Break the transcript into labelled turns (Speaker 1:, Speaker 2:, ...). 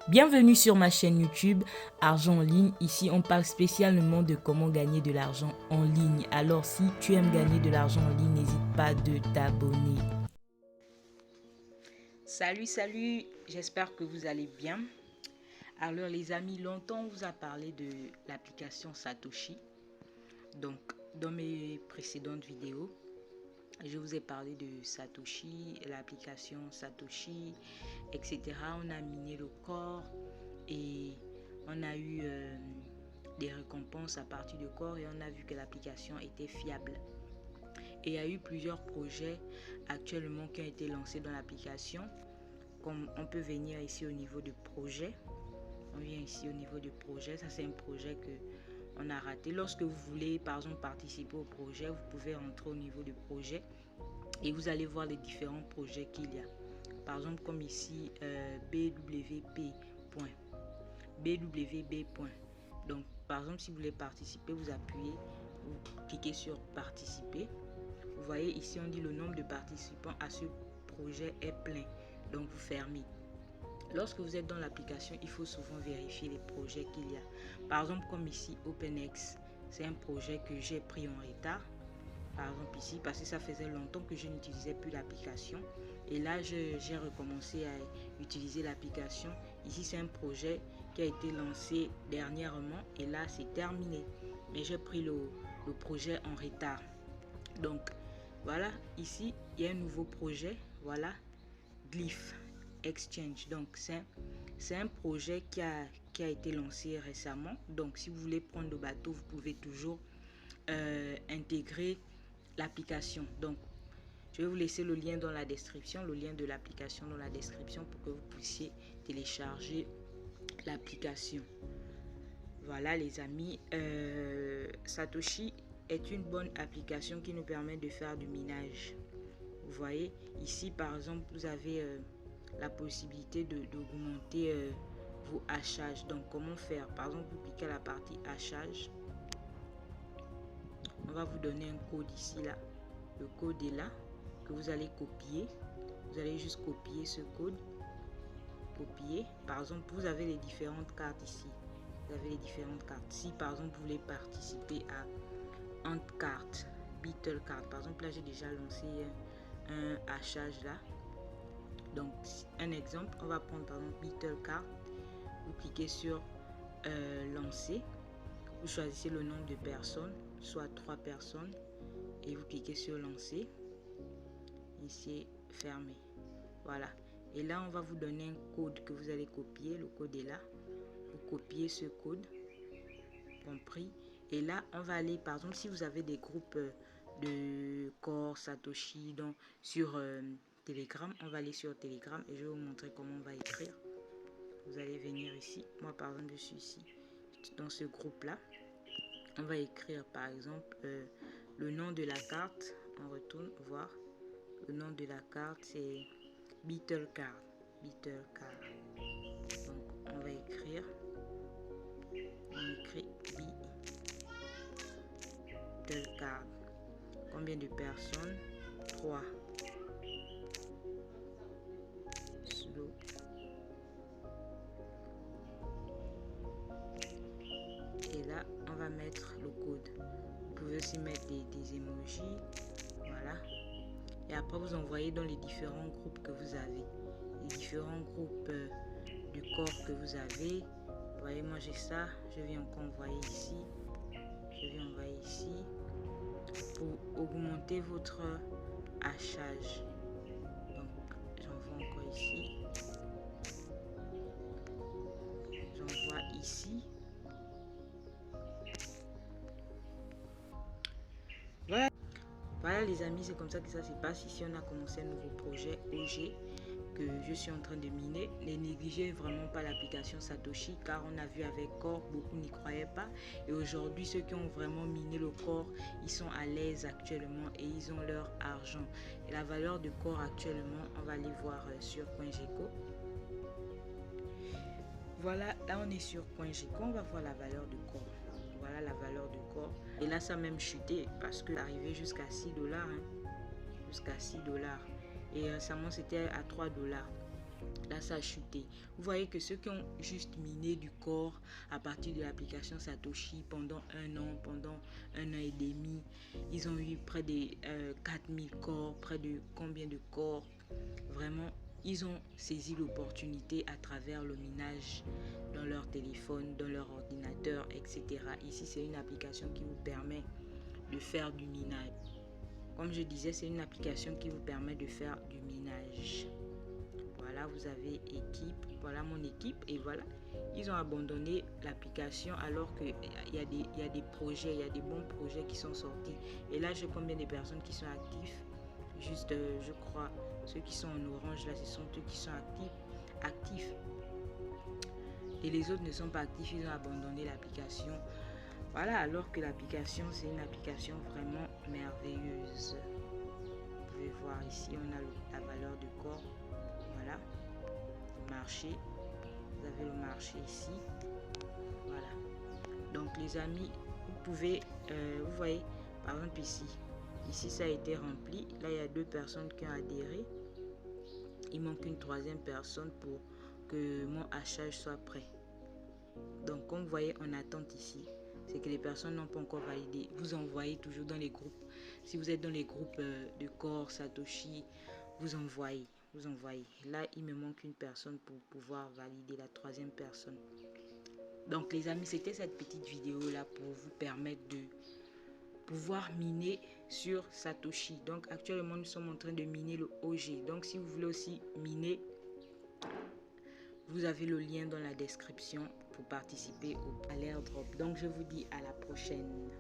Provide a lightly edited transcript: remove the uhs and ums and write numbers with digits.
Speaker 1: Bienvenue sur ma chaîne YouTube Argent en ligne. Ici, on parle spécialement de comment gagner de l'argent en ligne. Alors, si tu aimes gagner de l'argent en ligne, n'hésite pas de t'abonner. Salut, j'espère que vous allez bien. Alors les amis, longtemps on vous a parlé de l'application Satoshi. Donc, dans mes précédentes vidéos, je vous ai parlé de Satoshi, l'application Satoshi, etc. On a miné le corps et on a eu des récompenses à partir du corps et on a vu que l'application était fiable. Et il y a eu plusieurs projets actuellement qui ont été lancés dans l'application. Comme on peut venir ici au niveau du projet. On vient ici au niveau du projet. Ça, c'est un projet que on a raté. Lorsque vous voulez, par exemple, participer au projet, vous pouvez rentrer au niveau du projet et vous allez voir les différents projets qu'il y a. Par exemple, comme ici, BWB. Donc, par exemple, si vous voulez participer, vous appuyez, vous cliquez sur participer. Vous voyez ici, on dit le nombre de participants à ce projet est plein. Donc, vous fermez. Lorsque vous êtes dans l'application, il faut souvent vérifier les projets qu'il y a. Par exemple, comme ici, OpenX, c'est un projet que j'ai pris en retard. Par exemple ici, parce que ça faisait longtemps que je n'utilisais plus l'application. Et là, j'ai recommencé à utiliser l'application. Ici, c'est un projet qui a été lancé dernièrement et là, c'est terminé. Mais j'ai pris le projet en retard. Donc, voilà, ici, il y a un nouveau projet. Voilà, Glyph Exchange. Donc, c'est un projet qui a été lancé récemment. Donc, si vous voulez prendre le bateau, vous pouvez toujours intégrer l'application. Donc, je vais vous laisser le lien dans la description, le lien de l'application dans la description pour que vous puissiez télécharger l'application. Voilà les amis, Satoshi est une bonne application qui nous permet de faire du minage. Vous voyez, ici par exemple, vous avez la possibilité d'augmenter vos hachages. Donc, comment faire? Par exemple, vous cliquez à la partie hachage. On va vous donner un code ici, là. Le code est là, que vous allez copier. Vous allez juste copier ce code. Copier. Par exemple, vous avez les différentes cartes ici. Vous avez les différentes cartes. Si par exemple, vous voulez participer à Ant Card, Beetle Card. Par exemple, là, j'ai déjà lancé un hachage là. Donc, un exemple, on va prendre par exemple Beetle Card. Vous cliquez sur lancer. Vous choisissez le nombre de personnes, soit 3 personnes. Et vous cliquez sur lancer. Ici, fermé. Voilà. Et là, on va vous donner un code que vous allez copier. Le code est là. Vous copiez ce code. Compris. Et là, on va aller, par exemple, si vous avez des groupes de Core, Satoshi, donc sur Telegram, on va aller sur Telegram et je vais vous montrer comment on va écrire. Vous allez venir ici. Moi, par exemple, je suis ici, dans ce groupe-là. On va écrire, par exemple, le nom de la carte. On retourne voir. Le nom de la carte, c'est Beetle Card. Beetle Card. Donc, on va écrire. On écrit Beetle Card. Combien de personnes? 3. Slow. Et là, on va mettre le code. Vous pouvez aussi mettre des emojis. Voilà. Et après, vous envoyez dans les différents groupes que vous avez. Les différents groupes du corps que vous avez. Vous voyez, moi j'ai ça. Je viens encore envoyer ici. Je vais envoyer ici. Pour augmenter votre hachage. Donc, j'envoie encore ici. J'envoie ici. Voilà les amis, c'est comme ça que ça se passe. Ici, on a commencé un nouveau projet OG que je suis en train de miner. Ne négligez vraiment pas l'application Satoshi car on a vu avec Core, beaucoup n'y croyaient pas. Et aujourd'hui, ceux qui ont vraiment miné le Core, ils sont à l'aise actuellement et ils ont leur argent. Et la valeur de Core actuellement, on va aller voir sur CoinGecko. Voilà, là on est sur CoinGecko, on va voir la valeur de Core. Voilà la valeur du corps. Et là, ça a même chuté parce que arrivé jusqu'à 6 $. Jusqu'à 6 $. Et récemment, c'était à 3 $. Là, ça a chuté. Vous voyez que ceux qui ont juste miné du corps à partir de l'application Satoshi pendant pendant un an et demi, ils ont eu près de 4000 corps, près de combien de corps. Vraiment, ils ont saisi l'opportunité à travers le minage dans leur téléphone, dans leur ordinateur, etc. Ici, c'est une application qui vous permet de faire du minage. Comme je disais, c'est une application qui vous permet de faire du minage. Voilà, vous avez équipe, voilà mon équipe, et voilà, ils ont abandonné l'application alors qu'il y a des projets, il y a des bons projets qui sont sortis. Et là, j'ai combien de personnes qui sont actives? Juste, je crois, ceux qui sont en orange, là, ce sont ceux qui sont actifs. Et les autres ne sont pas actifs, ils ont abandonné l'application. Voilà, alors que l'application, c'est une application vraiment merveilleuse. Vous pouvez voir ici, on a la valeur du corps. Voilà, le marché. Vous avez le marché ici. Voilà. Donc les amis, vous pouvez, vous voyez, par exemple ici ça a été rempli. Là, il y a 2 personnes qui ont adhéré. Il manque une 3e personne pour que mon hachage soit prêt. Donc comme vous voyez en attente ici, c'est que les personnes n'ont pas encore validé. Vous envoyez toujours dans les groupes. Si vous êtes dans les groupes de corps, Satoshi, vous envoyez. Là, il me manque une personne pour pouvoir valider la 3e personne. Donc les amis, c'était cette petite vidéo là pour vous permettre de pouvoir miner sur Satoshi. Donc actuellement, nous sommes en train de miner le OG. Donc si vous voulez aussi miner, vous avez le lien dans la description pour participer à l'airdrop. Donc je vous dis à la prochaine.